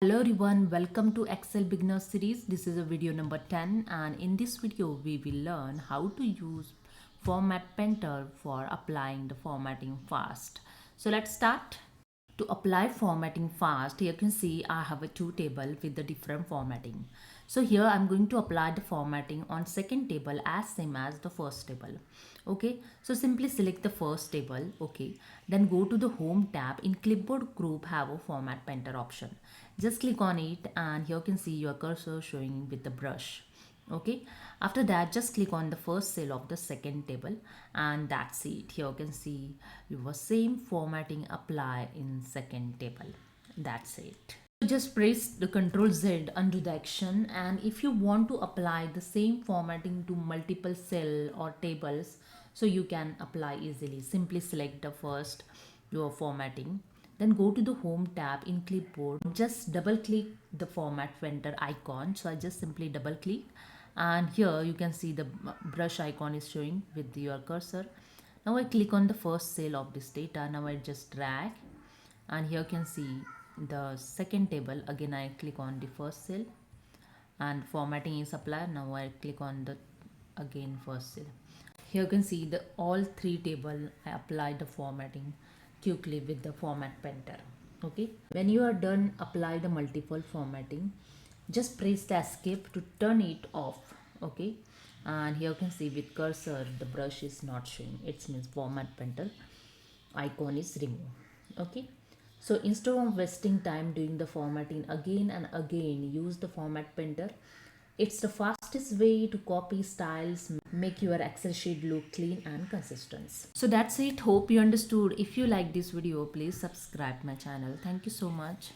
Hello everyone, welcome to Excel Beginner series. This is a video number 10 and in this video we will learn how to use Format Painter for applying the formatting fast. So let's start. To apply formatting fast, here you can see I have a two table with the different formatting. So here I'm going to apply the formatting on second table as same as the first table. Okay, so simply select the first table. Okay, then go to the home tab. In clipboard group have a format painter option. Just click on it and here you can see your cursor showing with the brush. Okay, after that just click on the first cell of the second table and that's it. Here you can see your same formatting apply in second table. That's it. So just press the Ctrl Z undo the action, and if you want to apply the same formatting to multiple cell or tables, so you can apply easily. Simply select the first your formatting, then go to the home tab in clipboard. Just double click the format painter icon. So I just simply double click and here you can see the brush icon is showing with your cursor. Now I click on the first cell of this data. Now I just drag and here you can see the second table. Again I click on the first cell and formatting is applied. Now I click on the again first cell. Here you can see the all three table I applied the formatting quickly with the format painter. Okay, when you are done apply the multiple formatting, just press the escape to turn it off. Okay, and here you can see with cursor the brush is not showing, it means format painter icon is removed. Okay, so instead of wasting time doing the formatting again and again, use the format painter. It's the fastest way to copy styles, make your Excel sheet look clean and consistent. So that's it. Hope you understood. If you like this video, please subscribe my channel. Thank you so much.